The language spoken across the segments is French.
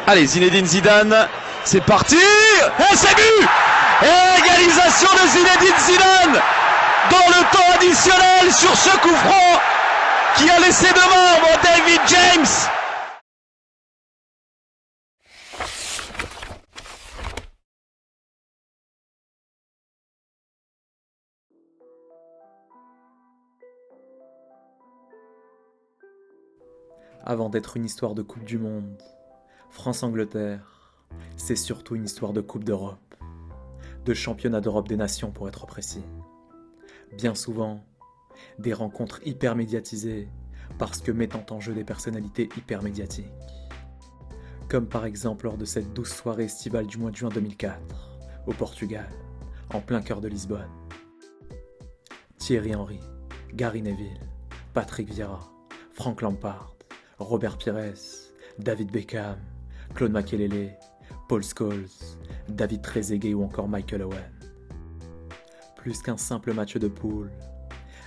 Allez, Zinedine Zidane, c'est parti. Et c'est but. Et égalisation de Zinedine Zidane dans le temps additionnel sur ce coup franc qui a laissé de marbre David James. Avant d'être une histoire de Coupe du Monde, France-Angleterre, c'est surtout une histoire de Coupe d'Europe, de championnat d'Europe des nations pour être précis. Bien souvent, des rencontres hyper médiatisées parce que mettant en jeu des personnalités hyper médiatiques. Comme par exemple lors de cette douce soirée estivale du mois de juin 2004, au Portugal, en plein cœur de Lisbonne. Thierry Henry, Gary Neville, Patrick Vieira, Frank Lampard, Robert Pires, David Beckham, Claude Makélélé, Paul Scholes, David Trezeguet ou encore Michael Owen. Plus qu'un simple match de poule,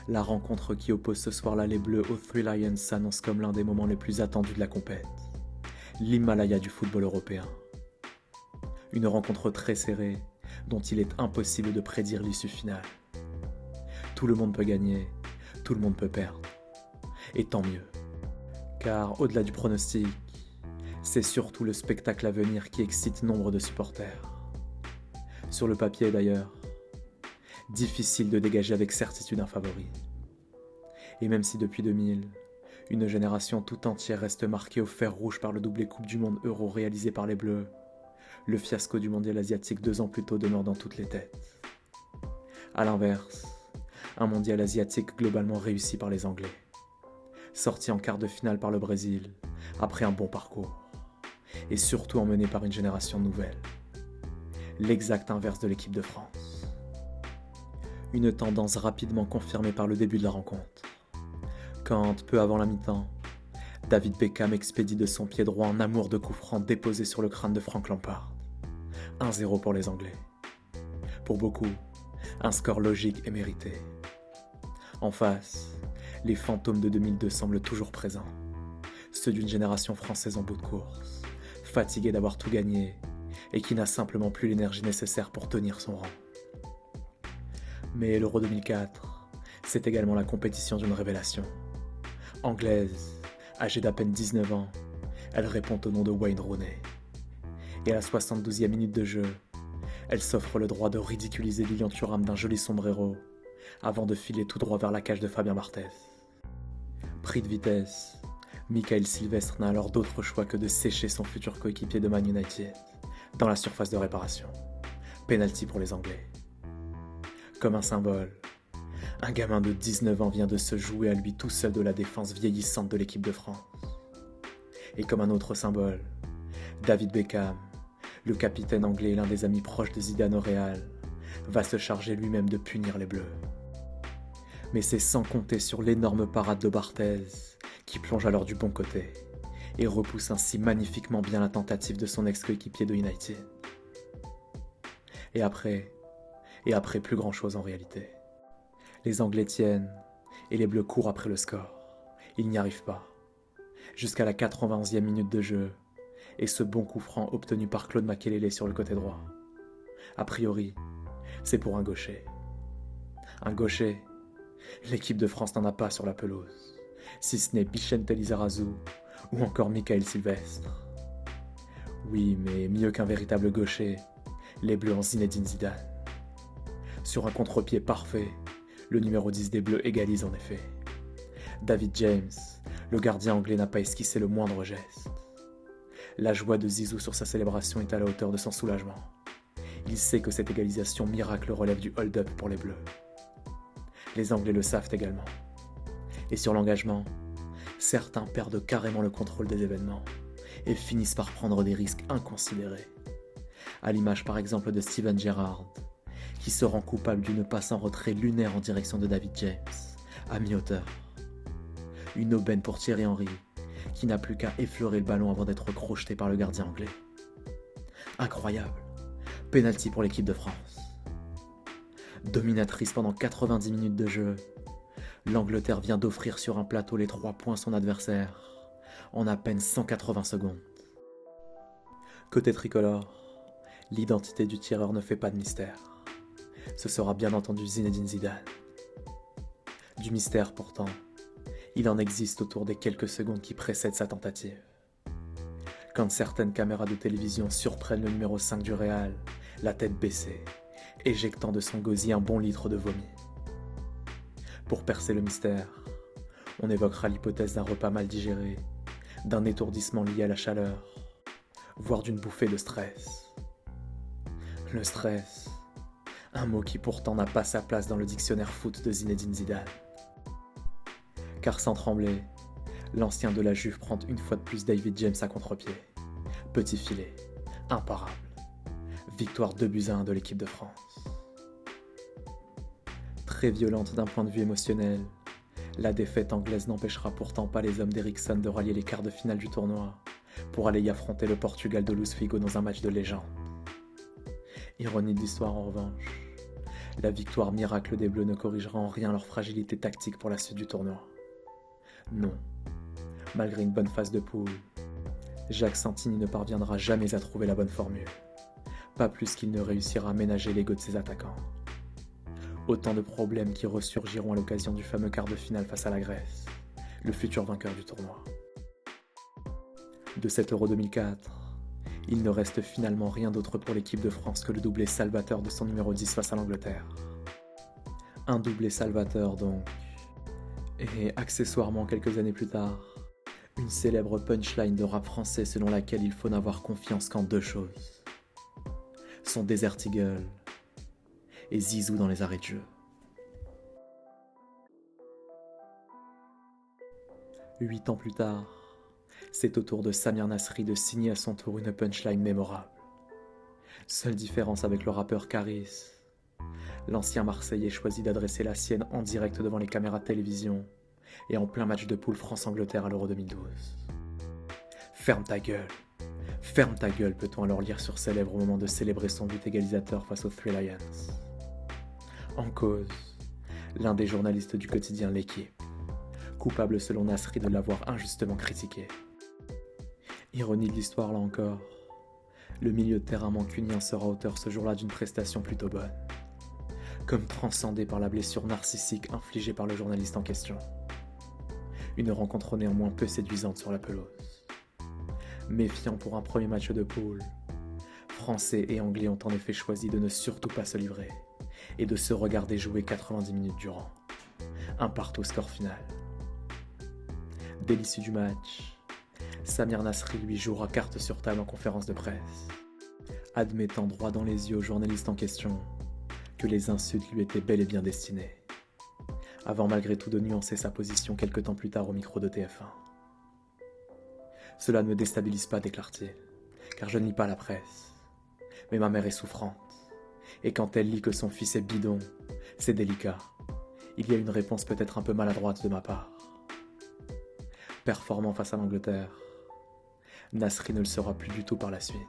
la rencontre qui oppose ce soir-là les Bleus aux Three Lions s'annonce comme l'un des moments les plus attendus de la compète, l'Himalaya du football européen. Une rencontre très serrée dont il est impossible de prédire l'issue finale. Tout le monde peut gagner, tout le monde peut perdre. Et tant mieux. Car au-delà du pronostic, c'est surtout le spectacle à venir qui excite nombre de supporters. Sur le papier d'ailleurs, difficile de dégager avec certitude un favori. Et même si depuis 2000, une génération tout entière reste marquée au fer rouge par le doublé Coupe du Monde Euro réalisé par les Bleus, le fiasco du mondial asiatique 2 ans plus tôt demeure dans toutes les têtes. A l'inverse, un mondial asiatique globalement réussi par les Anglais. Sorti en quart de finale par le Brésil, après un bon parcours, et surtout emmené par une génération nouvelle. L'exact inverse de l'équipe de France. Une tendance rapidement confirmée par le début de la rencontre. Quand, peu avant la mi-temps, David Beckham expédie de son pied droit un amour de coup franc déposé sur le crâne de Frank Lampard. 1-0 pour les Anglais. Pour beaucoup, un score logique et mérité. En face, les fantômes de 2002 semblent toujours présents. Ceux d'une génération française en bout de course, fatiguée d'avoir tout gagné et qui n'a simplement plus l'énergie nécessaire pour tenir son rang. Mais l'Euro 2004, c'est également la compétition d'une révélation. Anglaise, âgée d'à peine 19 ans, elle répond au nom de Wayne Rooney. Et à la 72e minute de jeu, elle s'offre le droit de ridiculiser Lilian Thuram d'un joli sombrero avant de filer tout droit vers la cage de Fabien Barthez. Pris de vitesse, Michael Sylvestre n'a alors d'autre choix que de sécher son futur coéquipier de Man United dans la surface de réparation. Penalty pour les Anglais. Comme un symbole, un gamin de 19 ans vient de se jouer à lui tout seul de la défense vieillissante de l'équipe de France. Et comme un autre symbole, David Beckham, le capitaine anglais et l'un des amis proches de Zidane au Real, va se charger lui-même de punir les Bleus. Mais c'est sans compter sur l'énorme parade de Barthez, qui plonge alors du bon côté, et repousse ainsi magnifiquement bien la tentative de son ex-coéquipier de United. Et après plus grand chose en réalité. Les Anglais tiennent, et les Bleus courent après le score. Ils n'y arrivent pas. Jusqu'à la 91e minute de jeu, et ce bon coup franc obtenu par Claude Makélélé sur le côté droit. A priori, c'est pour un gaucher. Un gaucher, l'équipe de France n'en a pas sur la pelouse, si ce n'est Vicente Lizarazu ou encore Michael Sylvestre. Oui, mais mieux qu'un véritable gaucher, les Bleus ont Zinedine Zidane. Sur un contre-pied parfait, le numéro 10 des Bleus égalise en effet. David James, le gardien anglais, n'a pas esquissé le moindre geste. La joie de Zizou sur sa célébration est à la hauteur de son soulagement. Il sait que cette égalisation miracle relève du hold-up pour les Bleus. Les Anglais le savent également. Et sur l'engagement, certains perdent carrément le contrôle des événements et finissent par prendre des risques inconsidérés. À l'image par exemple de Steven Gerrard, qui se rend coupable d'une passe en retrait lunaire en direction de David James, à mi-hauteur. Une aubaine pour Thierry Henry, qui n'a plus qu'à effleurer le ballon avant d'être crocheté par le gardien anglais. Incroyable, penalty pour l'équipe de France. Dominatrice pendant 90 minutes de jeu, l'Angleterre vient d'offrir sur un plateau les 3 points à son adversaire, en à peine 180 secondes. Côté tricolore, l'identité du tireur ne fait pas de mystère. Ce sera bien entendu Zinedine Zidane. Du mystère pourtant, il en existe autour des quelques secondes qui précèdent sa tentative. Quand certaines caméras de télévision surprennent le numéro 5 du Real, la tête baissée, éjectant de son gosier un bon litre de vomi. Pour percer le mystère, on évoquera l'hypothèse d'un repas mal digéré, d'un étourdissement lié à la chaleur, voire d'une bouffée de stress. Le stress, un mot qui pourtant n'a pas sa place dans le dictionnaire foot de Zinedine Zidane. Car sans trembler, l'ancien de la Juve prend une fois de plus David James à contre-pied. Petit filet, imparable. Victoire 2-1 de l'équipe de France. Très violente d'un point de vue émotionnel, la défaite anglaise n'empêchera pourtant pas les hommes d'Eriksson de rallier les quarts de finale du tournoi pour aller y affronter le Portugal de Luís Figo dans un match de légende. Ironie de l'histoire en revanche, la victoire miracle des Bleus ne corrigera en rien leur fragilité tactique pour la suite du tournoi. Non, malgré une bonne phase de poule, Jacques Santini ne parviendra jamais à trouver la bonne formule, pas plus qu'il ne réussira à ménager l'ego de ses attaquants. Autant de problèmes qui ressurgiront à l'occasion du fameux quart de finale face à la Grèce, le futur vainqueur du tournoi. De cet Euro 2004, il ne reste finalement rien d'autre pour l'équipe de France que le doublé salvateur de son numéro 10 face à l'Angleterre. Un doublé salvateur donc, et accessoirement quelques années plus tard, une célèbre punchline de rap français selon laquelle il faut n'avoir confiance qu'en deux choses. Son Desert Eagle et Zizou dans les arrêts de jeu. 8 ans plus tard, c'est au tour de Samir Nasri de signer à son tour une punchline mémorable. Seule différence avec le rappeur Karis, l'ancien Marseillais choisit d'adresser la sienne en direct devant les caméras de télévision et en plein match de poule France-Angleterre à l'Euro 2012. Ferme ta gueule, peut-on alors lire sur ses lèvres au moment de célébrer son but égalisateur face aux Three Lions. En cause, l'un des journalistes du quotidien L'Équipe, coupable selon Nasri de l'avoir injustement critiqué. Ironie de l'histoire là encore, le milieu de terrain mancunien sera auteur ce jour-là d'une prestation plutôt bonne, comme transcendé par la blessure narcissique infligée par le journaliste en question. Une rencontre néanmoins peu séduisante sur la pelouse. Méfiant pour un premier match de poule, Français et Anglais ont en effet choisi de ne surtout pas se livrer et de se regarder jouer 90 minutes durant. Un partout score final. Dès l'issue du match, Samir Nasri lui jouera carte sur table en conférence de presse, admettant droit dans les yeux au journaliste en question que les insultes lui étaient bel et bien destinées, avant malgré tout de nuancer sa position quelque temps plus tard au micro de TF1. Cela ne me déstabilise pas, déclare-t-il, car je ne lis pas la presse. Mais ma mère est souffrante, et quand elle lit que son fils est bidon, c'est délicat. Il y a une réponse peut-être un peu maladroite de ma part. Performant face à l'Angleterre, Nasri ne le sera plus du tout par la suite.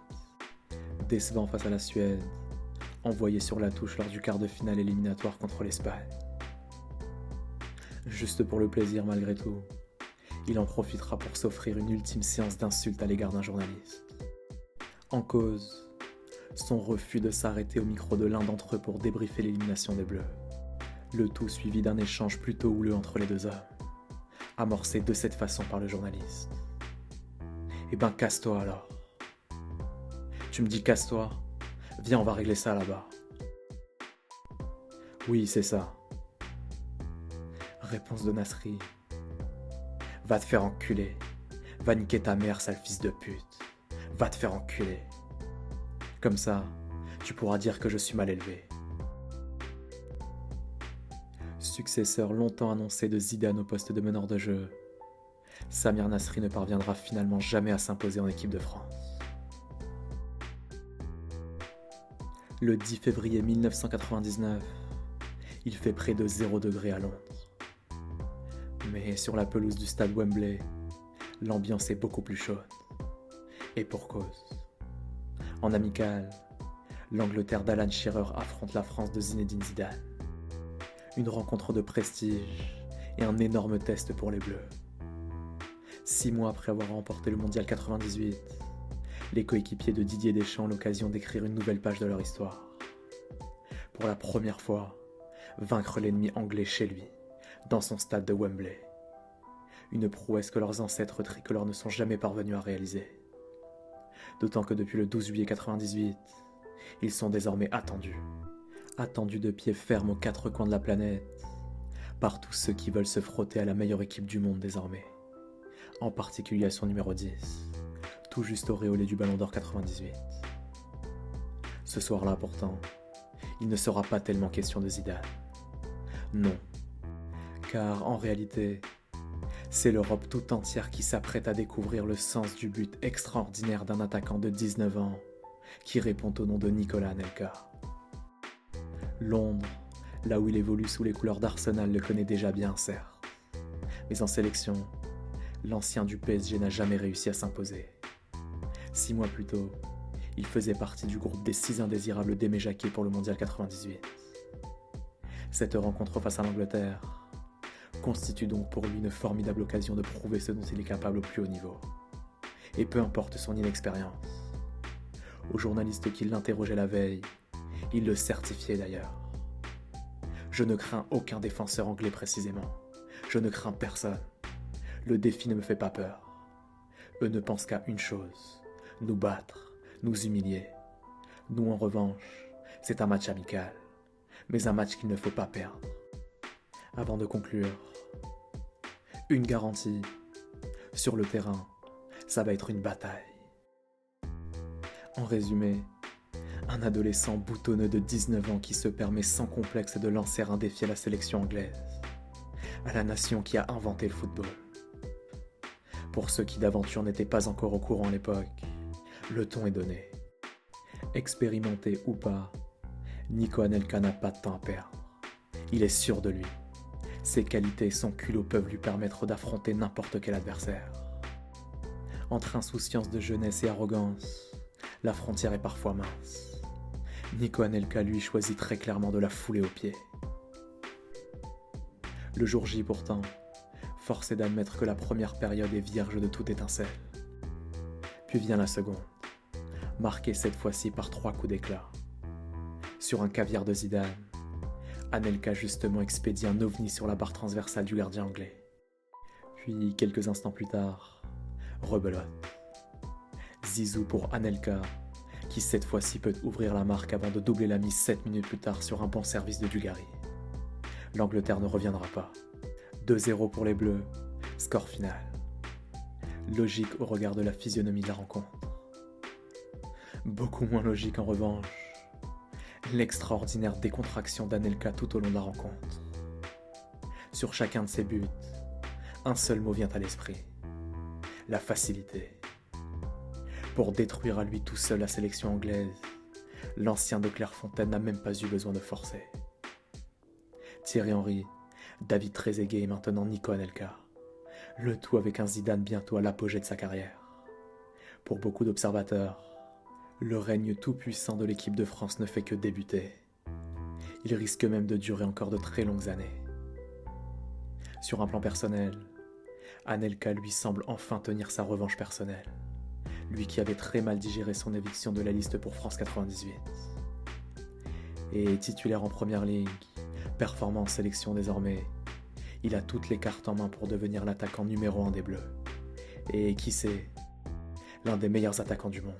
Décevant face à la Suède, envoyé sur la touche lors du quart de finale éliminatoire contre l'Espagne. Juste pour le plaisir malgré tout, il en profitera pour s'offrir une ultime séance d'insultes à l'égard d'un journaliste. En cause, son refus de s'arrêter au micro de l'un d'entre eux pour débriefer l'élimination des Bleus. Le tout suivi d'un échange plutôt houleux entre les deux hommes, amorcé de cette façon par le journaliste. Eh ben casse-toi alors. Tu me dis casse-toi, viens on va régler ça là-bas. Oui c'est ça. Réponse de Nasri. Va te faire enculer. Va niquer ta mère, sale fils de pute. Va te faire enculer. Comme ça, tu pourras dire que je suis mal élevé. Successeur longtemps annoncé de Zidane au poste de meneur de jeu, Samir Nasri ne parviendra finalement jamais à s'imposer en équipe de France. Le 10 février 1999, il fait près de 0 degré à Londres. Mais sur la pelouse du stade Wembley, l'ambiance est beaucoup plus chaude. Et pour cause. En amical, l'Angleterre d'Alan Shearer affronte la France de Zinedine Zidane. Une rencontre de prestige et un énorme test pour les Bleus. 6 mois après avoir remporté le Mondial 98, Les coéquipiers de Didier Deschamps ont l'occasion d'écrire une nouvelle page de leur histoire. Pour la première fois, vaincre l'ennemi anglais chez lui, dans son stade de Wembley. Une prouesse que leurs ancêtres tricolores ne sont jamais parvenus à réaliser. D'autant que depuis le 12 juillet 98, ils sont désormais attendus. Attendus de pied ferme aux quatre coins de la planète, par tous ceux qui veulent se frotter à la meilleure équipe du monde désormais. En particulier à son numéro 10, tout juste auréolé du Ballon d'Or 98. Ce soir-là pourtant, il ne sera pas tellement question de Zidane. Non, car en réalité, c'est l'Europe tout entière qui s'apprête à découvrir le sens du but extraordinaire d'un attaquant de 19 ans qui répond au nom de Nicolas Anelka. Londres, là où il évolue sous les couleurs d'Arsenal, le connaît déjà bien, certes. Mais en sélection, l'ancien du PSG n'a jamais réussi à s'imposer. 6 mois plus tôt, il faisait partie du groupe des 6 indésirables d'Aimé Jacquet pour le Mondial 98. Cette rencontre face à l'Angleterre constitue donc pour lui une formidable occasion de prouver ce dont il est capable au plus haut niveau. Et peu importe son inexpérience. Aux journalistes qui l'interrogeaient la veille, il le certifiait d'ailleurs. Je ne crains aucun défenseur anglais précisément. Je ne crains personne. Le défi ne me fait pas peur. Eux ne pensent qu'à une chose, nous battre, nous humilier. Nous en revanche, c'est un match amical, mais un match qu'il ne faut pas perdre. Avant de conclure, une garantie, sur le terrain, ça va être une bataille. En résumé, un adolescent boutonneux de 19 ans qui se permet sans complexe de lancer un défi à la sélection anglaise, à la nation qui a inventé le football. Pour ceux qui d'aventure n'étaient pas encore au courant à l'époque, le ton est donné. Expérimenté ou pas, Nico Anelka n'a pas de temps à perdre. Il est sûr de lui. Ses qualités et son culot peuvent lui permettre d'affronter n'importe quel adversaire. Entre insouciance de jeunesse et arrogance, la frontière est parfois mince. Nico Anelka, lui, choisit très clairement de la fouler aux pieds. Le jour J, pourtant, force est d'admettre que la première période est vierge de toute étincelle. Puis vient la seconde, marquée cette fois-ci par 3 coups d'éclat. Sur un caviar de Zidane, Anelka justement expédie un ovni sur la barre transversale du gardien anglais. Puis, quelques instants plus tard, rebelote. Zizou pour Anelka, qui cette fois-ci peut ouvrir la marque avant de doubler la mise 7 minutes plus tard sur un bon service de Dugarry. L'Angleterre ne reviendra pas. 2-0 pour les Bleus, score final. Logique au regard de la physionomie de la rencontre. Beaucoup moins logique en revanche, l'extraordinaire décontraction d'Anelka tout au long de la rencontre. Sur chacun de ses buts, un seul mot vient à l'esprit. La facilité. Pour détruire à lui tout seul la sélection anglaise, l'ancien de Clairefontaine n'a même pas eu besoin de forcer. Thierry Henry, David Trezeguet et maintenant Nico Anelka. Le tout avec un Zidane bientôt à l'apogée de sa carrière. Pour beaucoup d'observateurs, le règne tout-puissant de l'équipe de France ne fait que débuter. Il risque même de durer encore de très longues années. Sur un plan personnel, Anelka lui semble enfin tenir sa revanche personnelle. Lui qui avait très mal digéré son éviction de la liste pour France 98. Et titulaire en première ligue, performant en sélection désormais, il a toutes les cartes en main pour devenir l'attaquant numéro 1 des Bleus. Et qui sait, l'un des meilleurs attaquants du monde.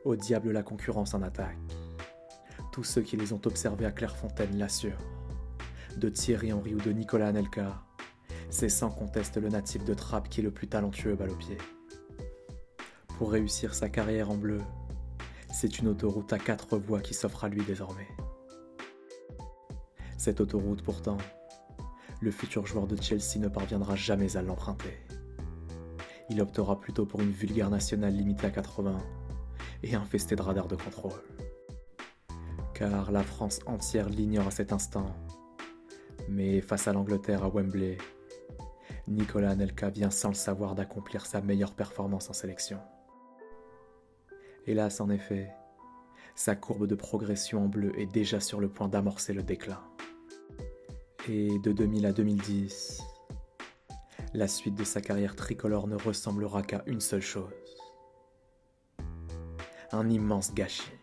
Au diable la concurrence en attaque. Tous ceux qui les ont observés à Clairefontaine l'assurent. De Thierry Henry ou de Nicolas Anelka, c'est sans conteste le natif de Trappes qui est le plus talentueux balle au pied. Pour réussir sa carrière en bleu, c'est une autoroute à 4 voies qui s'offre à lui désormais. Cette autoroute pourtant, le futur joueur de Chelsea ne parviendra jamais à l'emprunter. Il optera plutôt pour une vulgaire nationale limitée à 80 et infestée de radars de contrôle. Car la France entière l'ignore à cet instant, mais face à l'Angleterre à Wembley, Nicolas Anelka vient sans le savoir d'accomplir sa meilleure performance en sélection. Hélas, en effet, sa courbe de progression en bleu est déjà sur le point d'amorcer le déclin. Et de 2000 à 2010, la suite de sa carrière tricolore ne ressemblera qu'à une seule chose, Un immense gâchis.